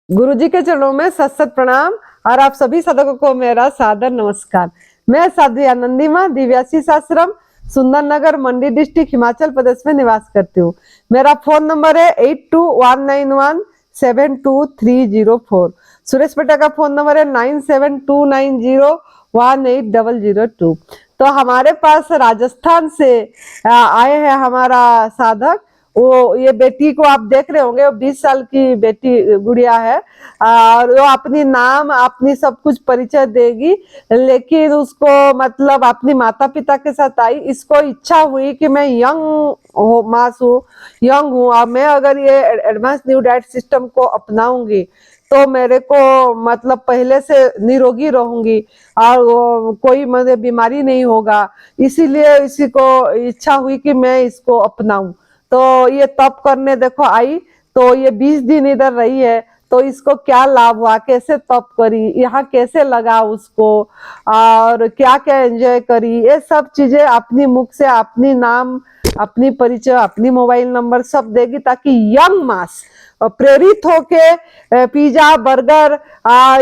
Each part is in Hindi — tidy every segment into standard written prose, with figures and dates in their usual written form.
गुरु जी के चरणों में सत सत प्रणाम और आप सभी साधकों को मेरा सादर नमस्कार। मैं साध्वी आनंदी माँ दिव्याशीष आश्रम सुंदर नगर मंडी डिस्ट्रिक्ट हिमाचल प्रदेश में निवास करती हूँ। मेरा फोन नंबर है 8219172304। सुरेश बेटा का फोन नंबर है 9729018002। तो हमारे पास राजस्थान से आए हैं हमारा साधक। वो ये बेटी को आप देख रहे होंगे, वो 20 साल की बेटी गुड़िया है और वो अपनी नाम अपनी सब कुछ परिचय देगी, लेकिन उसको मतलब अपनी माता पिता के साथ आई। इसको इच्छा हुई कि मैं यंग मास हूँ, यंग हूँ और मैं अगर ये एडवांस न्यू डाइट सिस्टम को अपनाऊंगी तो मेरे को मतलब पहले से निरोगी रहूंगी और कोई मुझे बीमारी नहीं होगा। इसीलिए इसी को इच्छा हुई कि मैं इसको अपनाऊं। तो ये तप करने देखो आई, तो ये 20 दिन इधर रही है, तो इसको क्या लाभ हुआ, कैसे तप करी, यहाँ कैसे लगा उसको और क्या क्या एंजॉय करी, ये सब चीजें अपनी मुख से अपनी नाम अपनी परिचय अपनी मोबाइल नंबर सब देगी, ताकि यंग मास प्रेरित होके पिज्जा बर्गर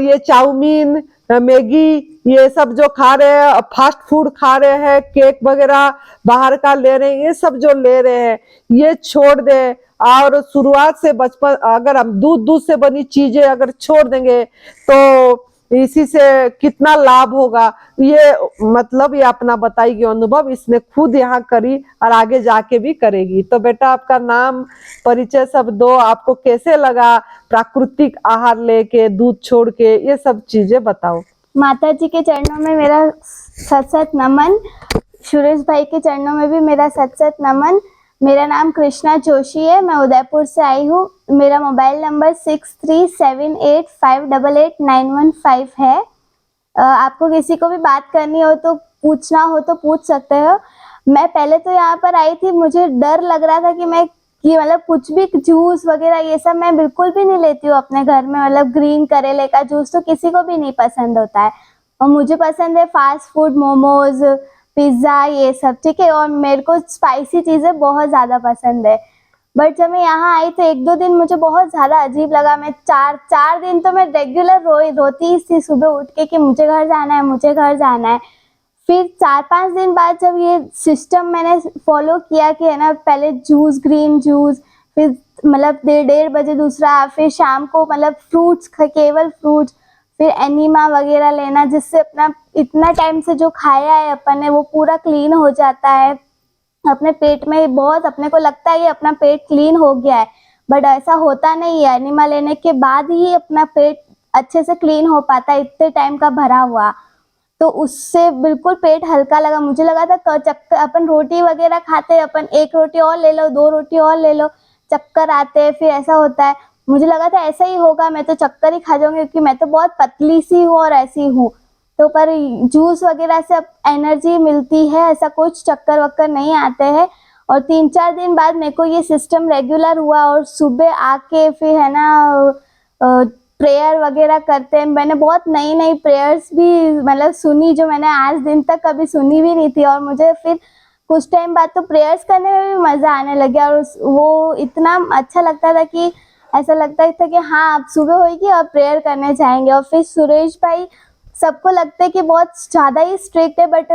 ये चाउमीन मैगी ये सब जो खा रहे हैं, फास्ट फूड खा रहे हैं, केक वगैरह बाहर का ले रहे हैं, ये सब जो ले रहे हैं ये छोड़ दे। और शुरुआत से बचपन अगर हम दूध से बनी चीजें अगर छोड़ देंगे तो इसी से कितना लाभ होगा, ये मतलब ये अपना बताएगी अनुभव, इसने खुद यहाँ करी और आगे जाके भी करेगी। तो बेटा आपका नाम परिचय सब दो, आपको कैसे लगा प्राकृतिक आहार लेके दूध छोड़ के, ये सब चीजें बताओ। माता जी के चरणों में मेरा सत सत नमन। सुरेश भाई के चरणों में भी मेरा सत सत नमन। मेरा नाम कृष्णा जोशी है, मैं उदयपुर से आई हूँ। मेरा मोबाइल नंबर 6378588915 है। आपको किसी को भी बात करनी हो तो पूछना हो तो पूछ सकते हो। मैं पहले तो यहाँ पर आई थी, मुझे डर लग रहा था कि मतलब कुछ भी जूस वगैरह ये सब मैं बिल्कुल भी नहीं लेती हूँ अपने घर में। मतलब ग्रीन करेले का जूस तो किसी को भी नहीं पसंद होता है और मुझे पसंद है फास्ट फूड, मोमोज, पिज्ज़ा ये सब, ठीक है। और मेरे को स्पाइसी चीज़ें बहुत ज़्यादा पसंद है। बट जब मैं यहाँ आई तो एक दो दिन मुझे बहुत ज़्यादा अजीब लगा। मैं चार दिन तो मैं रेगुलर रोती ही थी सुबह उठ के कि मुझे घर जाना है, मुझे घर जाना है। फिर 4-5 दिन बाद जब ये सिस्टम मैंने फॉलो किया कि है ना, पहले जूस, ग्रीन जूस, फिर मतलब 1:30 बजे दूसरा, फिर शाम को मतलब फ्रूट्स, केवल फ्रूट्स, फिर एनिमा वगैरह लेना, जिससे अपना इतना टाइम से जो खाया है अपन ने वो पूरा क्लीन हो जाता है। अपने पेट में बहुत अपने को लगता है कि अपना पेट क्लीन हो गया है, बट ऐसा होता नहीं है। एनिमा लेने के बाद ही अपना पेट अच्छे से क्लीन हो पाता है, इतने टाइम का भरा हुआ। तो उससे बिल्कुल पेट हल्का लगा। मुझे लगा था चक्कर, अपन रोटी वगैरह खाते हैं, अपन एक रोटी और ले लो, 2 रोटी और ले लो, चक्कर आते हैं, फिर ऐसा होता है। मुझे लगा था ऐसा ही होगा, मैं तो चक्कर ही खा जाऊंगी क्योंकि मैं तो बहुत पतली सी हूँ और ऐसी हूँ। तो पर जूस वगैरह से अब एनर्जी मिलती है, ऐसा कुछ चक्कर वक्कर नहीं आते हैं। और 3-4 दिन बाद मेरे को ये सिस्टम रेगुलर हुआ और सुबह आके फिर है ना प्रेयर वगैरह करते हैं। मैंने बहुत नई नई प्रेयर्स भी मतलब सुनी, जो मैंने आज दिन तक कभी सुनी भी नहीं थी। और मुझे फिर कुछ टाइम बाद तो प्रेयर्स करने में भी मज़ा आने लग गया और वो इतना अच्छा लगता था कि ऐसा लगता था कि हाँ अब सुबह होगी और प्रेयर करने जाएंगे। और फिर सुरेश भाई, सबको लगता है कि बहुत ज़्यादा ही स्ट्रिक्ट है, बट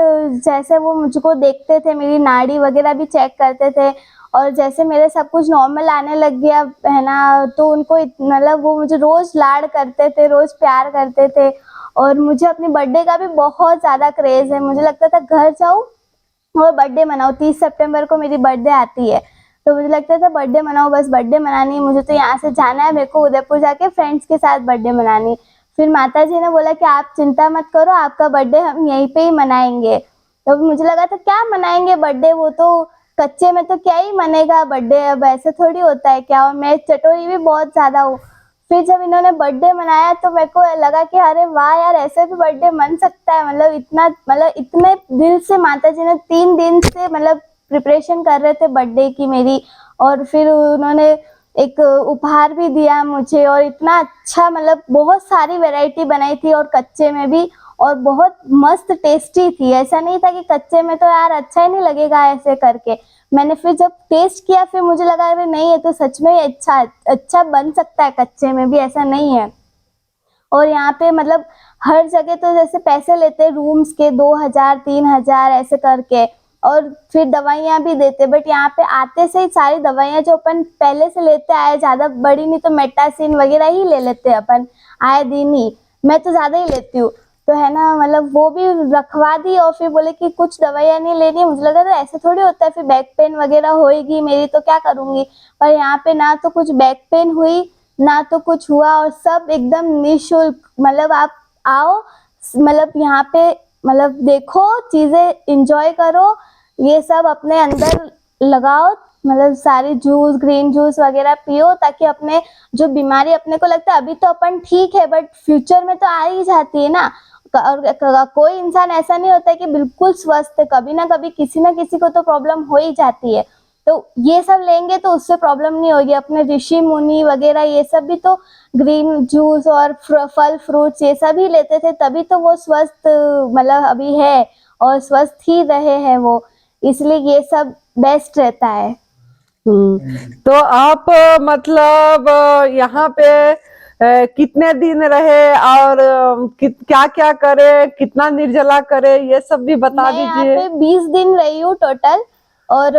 जैसे वो मुझको देखते थे, मेरी नाड़ी वगैरह भी चेक करते थे और जैसे मेरे सब कुछ नॉर्मल आने लग गया है ना, तो उनको मतलब वो मुझे रोज़ लाड करते थे, रोज़ प्यार करते थे। और मुझे अपनी बर्थडे का भी बहुत ज़्यादा क्रेज़ है। मुझे लगता था घर जाऊँ और बर्थडे मनाओ। 30 सितंबर को मेरी बर्थडे आती है, तो मुझे लगता था बर्थडे मनाओ, बस बर्थडे मनानी है मुझे, तो यहाँ से जाना है मेरे को उदयपुर जाके फ्रेंड्स के साथ बर्थडे मनानी। फिर माता जी ने बोला कि आप चिंता मत करो, आपका बर्थडे हम यहीं पे ही मनाएंगे। तो मुझे लगा था क्या मनाएंगे बर्थडे, वो तो कच्चे में तो क्या ही मनेगा बर्थडे, अब ऐसे थोड़ी होता है क्या। और मैं चटोरी भी बहुत ज़्यादा हूँ। फिर जब इन्होंने बर्थडे मनाया तो मेरे को लगा कि अरे वाह यार, ऐसे भी बर्थडे मन सकता है। मतलब इतना, मतलब इतने दिल से माता जी ने 3 दिन से मतलब प्रिपरेशन कर रहे थे बर्थडे की मेरी। और फिर उन्होंने एक उपहार भी दिया मुझे और इतना अच्छा, मतलब बहुत सारी वैरायटी बनाई थी और कच्चे में भी। और बहुत मस्त टेस्टी थी। ऐसा नहीं था कि कच्चे में तो यार अच्छा ही नहीं लगेगा ऐसे करके। मैंने फिर जब टेस्ट किया फिर मुझे लगा अरे नहीं, ये तो सच में ही अच्छा बन सकता है कच्चे में भी, ऐसा नहीं है। और यहाँ पे मतलब हर जगह तो जैसे पैसे लेते हैं रूम्स के 2000 3000 ऐसे करके, और फिर दवाइयाँ भी देते, बट यहाँ पे आते से ही सारी दवाइयाँ जो अपन पहले से लेते आए, ज़्यादा बड़ी नहीं तो मेटासिन वगैरह ही ले लेते हैं अपन आए दिन ही। मैं तो ज़्यादा ही लेती हूँ, तो है ना, मतलब वो भी रखवा दी और फिर बोले कि कुछ दवाइयाँ नहीं लेनी है। मुझे लगा था ऐसे थोड़ी होता है, फिर बैक पेन वगैरह होएगी मेरी तो क्या करूँगी। पर यहाँ पे ना तो कुछ बैक पेन हुई ना तो कुछ हुआ, और सब एकदम निःशुल्क। मतलब आप आओ, मतलब यहाँ पे मतलब देखो, चीजें एंजॉय करो, ये सब अपने अंदर लगाओ, मतलब सारी जूस ग्रीन जूस वगैरह पियो, ताकि अपने जो बीमारी अपने को लगता है अभी तो अपन ठीक है बट फ्यूचर में तो आ ही जाती है ना। और कोई इंसान ऐसा नहीं होता है कि बिल्कुल स्वस्थ है, कभी ना कभी किसी ना किसी को तो प्रॉब्लम हो ही जाती है। तो ये सब लेंगे तो उससे प्रॉब्लम नहीं होगी। अपने ऋषि मुनि वगैरह ये सब भी तो ग्रीन जूस और फल फ्रूट्स ये सब ही लेते थे, तभी तो वो स्वस्थ मतलब अभी है और स्वस्थ ही रहे हैं वो, इसलिए ये सब बेस्ट रहता है। तो आप मतलब यहाँ पे कितने दिन रहे और क्या क्या करे, कितना निर्जला करे, ये सब भी बता मैं यहाँ दीजिए। पे 20 दिन रही हूँ टोटल, और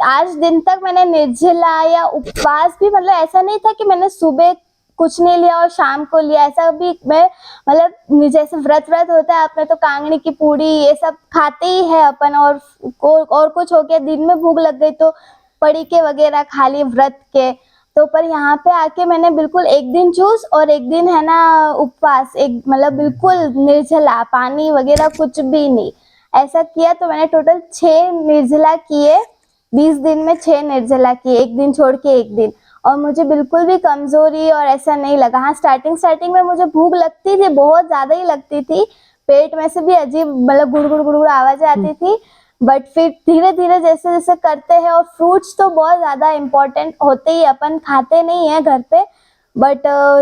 आज दिन तक मैंने निर्जला या उपवास भी, मतलब ऐसा नहीं था कि मैंने सुबह कुछ नहीं लिया और शाम को लिया, ऐसा भी मैं मतलब जैसे व्रत होता है अपने तो कांगड़ी की पूड़ी ये सब खाते ही है अपन, और कुछ हो गया दिन में भूख लग गई तो पड़ी के वगैरह खा लिए व्रत के। तो पर यहाँ पे आके मैंने बिल्कुल एक दिन जूस और एक दिन है ना उपवास, एक मतलब बिल्कुल निर्जला, पानी वगैरह कुछ भी नहीं, ऐसा किया। तो मैंने टोटल 6 निर्जला किए, 20 दिन में 6 निर्जला किए, एक दिन छोड़ के एक दिन, और मुझे बिल्कुल भी कमजोरी और ऐसा नहीं लगा। हाँ स्टार्टिंग में मुझे भूख लगती थी, बहुत ज्यादा ही लगती थी, पेट में से भी अजीब मतलब गुड़ आवाज आती थी, बट फिर धीरे धीरे जैसे जैसे करते हैं, और फ्रूट्स तो बहुत ज्यादा इम्पोर्टेंट होते ही, अपन खाते नहीं है घर पे, बट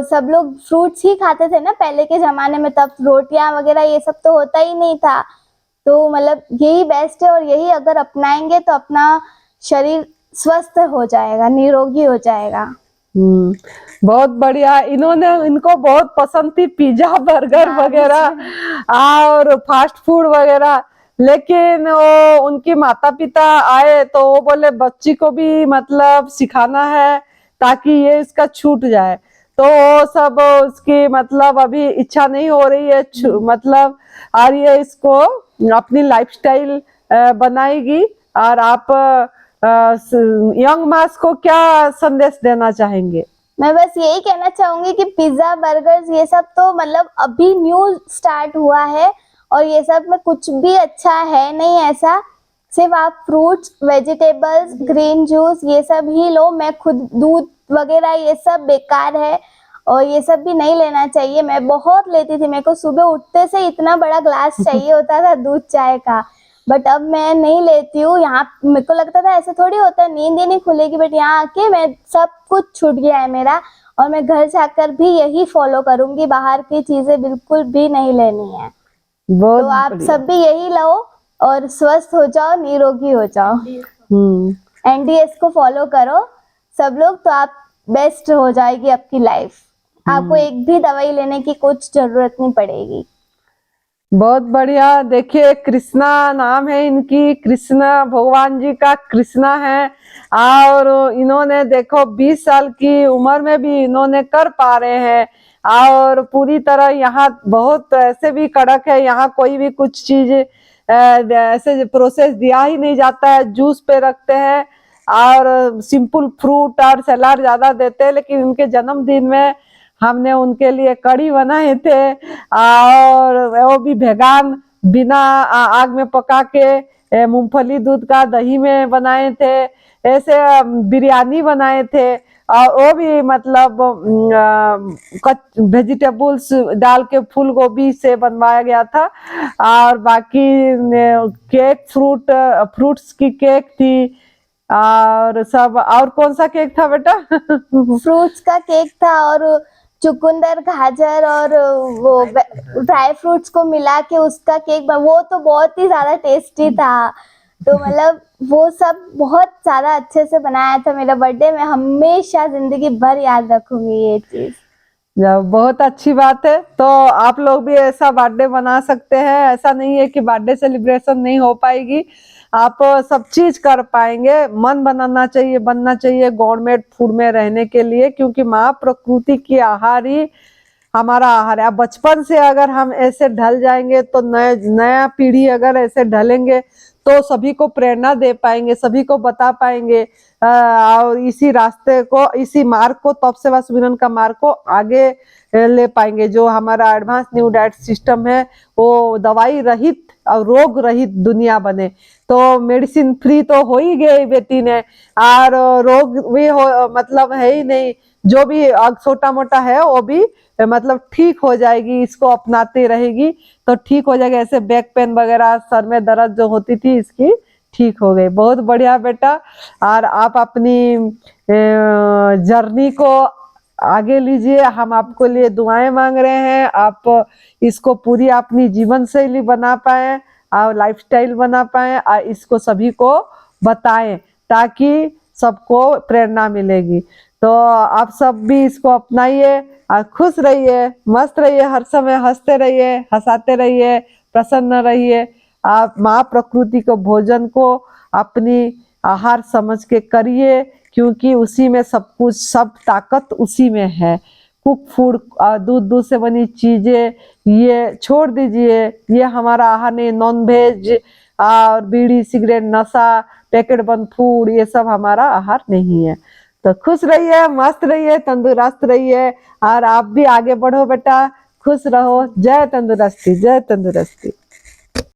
सब लोग फ्रूट्स ही खाते थे ना पहले के जमाने में, तब रोटियां वगैरह ये सब तो होता ही नहीं था। तो मतलब यही बेस्ट है, और यही अगर अपनाएंगे तो अपना शरीर स्वस्थ हो जाएगा, निरोगी हो जाएगा। बहुत बढ़िया। इनको बहुत पसंद थी पिज्जा बर्गर हाँ, वगैरह और फास्ट फूड वगैरह, लेकिन वो उनके माता पिता आए तो वो बोले बच्ची को भी मतलब सिखाना है ताकि ये इसका छूट जाए, तो वो सब उसकी मतलब अभी इच्छा नहीं हो रही है मतलब, और ये इसको अपनी लाइफस्टाइल बनाएगी। और आप यंग मास को क्या संदेश देना चाहेंगे? मैं बस यही कहना चाहूंगी कि पिज्जा बर्गर्स ये सब तो मतलब अभी न्यू स्टार्ट हुआ है, और ये सब में कुछ भी अच्छा है नहीं ऐसा। सिर्फ आप फ्रूट्स वेजिटेबल्स ग्रीन जूस ये सब ही लो। मैं खुद दूध वगैरह ये सब बेकार है, और ये सब भी नहीं लेना चाहिए। मैं बहुत लेती थी, मेरे को सुबह उठते से इतना बड़ा ग्लास चाहिए होता था दूध चाय का, बट अब मैं नहीं लेती हूँ। यहाँ मेरे को लगता था ऐसे थोड़ी होता है, नींद ही नहीं खुलेगी, बट यहाँ आके मैं सब कुछ छूट गया है मेरा, और मैं घर जाकर भी यही फॉलो करूंगी, बाहर की चीजें बिल्कुल भी नहीं लेनी है। बहुत तो आप बढ़िया। सब भी यही लो और स्वस्थ हो जाओ, निरोगी हो जाओ। एनडीएस को फॉलो करो सब लोग, तो आप बेस्ट हो जाएगी आपकी लाइफ। आपको एक भी दवाई लेने की कुछ जरूरत नहीं पड़ेगी। बहुत बढ़िया। देखिए कृष्णा नाम है इनकी, कृष्णा भगवान जी का कृष्णा है, और इन्होंने देखो 20 साल की उम्र में भी इन्होंने कर पा रहे हैं। और पूरी तरह यहाँ बहुत ऐसे भी कड़क है, यहाँ कोई भी कुछ चीज ऐसे प्रोसेस दिया ही नहीं जाता है, जूस पे रखते हैं और सिंपल फ्रूट और सलाद ज्यादा देते हैं। लेकिन उनके जन्मदिन में हमने उनके लिए कढ़ी बनाए थे, और वो भी भेगान बिना आग में पका के मूंगफली दूध का दही में बनाए थे, ऐसे बिरयानी बनाए थे, और वो भी मतलब वेजिटेबल्स डाल के फूल गोभी से बनवाया गया था। और बाकी केक फ्रूट्स की केक थी, और सब। और कौन सा केक था बेटा? फ्रूट्स का केक था, और चुकंदर, गाजर और वो ड्राई फ्रूट्स को मिला के उसका केक वो तो बहुत ही ज्यादा टेस्टी था। तो मतलब वो सब बहुत ज्यादा अच्छे से बनाया था मेरा बर्थडे। मैं हमेशा जिंदगी भर याद रखूंगी ये चीज। बहुत अच्छी बात है। तो आप लोग भी ऐसा बर्थडे बना सकते हैं। ऐसा नहीं है कि बर्थडे सेलिब्रेशन नहीं हो पाएगी, आप सब चीज कर पाएंगे। मन बनना चाहिए गवर्नमेंट फूड में रहने के लिए, क्योंकि माँ प्रकृति की आहार ही हमारा आहार है। बचपन से अगर हम ऐसे ढल जाएंगे तो नया पीढ़ी अगर ऐसे ढलेंगे तो सभी को प्रेरणा दे पाएंगे, सभी को बता पाएंगे और इसी रास्ते को, इसी मार्ग को, तप सेवा सुमिरन का मार्ग को आगे ले पाएंगे। जो हमारा एडवांस न्यू डाइट सिस्टम है वो दवाई रहित और रोग रहित दुनिया बने। तो मेडिसिन फ्री तो हो ही गई बेटी ने, और रोग भी हो मतलब है ही नहीं। जो भी छोटा मोटा है वो भी मतलब ठीक हो जाएगी, इसको अपनाते रहेगी तो ठीक हो जाएगा। ऐसे बैक पेन वगैरह, सर में दर्द जो होती थी इसकी ठीक हो गई। बहुत बढ़िया बेटा। और आप अपनी जर्नी को आगे लीजिए, हम आपको लिए दुआएं मांग रहे हैं। आप इसको पूरी अपनी जीवन शैली बना पाए और लाइफस्टाइल बना पाए और इसको सभी को बताएं ताकि सबको प्रेरणा मिलेगी। तो आप सब भी इसको अपनाइए और खुश रहिए, मस्त रहिए, हर समय हंसते रहिए, हंसाते रहिए, प्रसन्न रहिए। आप माँ प्रकृति को भोजन को अपनी आहार समझ के करिए, क्योंकि उसी में सब कुछ, सब ताकत उसी में है। कुक फूड, दूध से बनी चीजें ये छोड़ दीजिए, ये हमारा आहार नहीं। नॉन वेज और बीड़ी सिगरेट नशा पैकेट बंद फूड ये सब हमारा आहार नहीं है। तो खुश रहिए, मस्त रहिए, तंदुरुस्त रहिए और आप भी आगे बढ़ो बेटा, खुश रहो। जय तंदुरुस्ती, जय तंदुरुस्ती।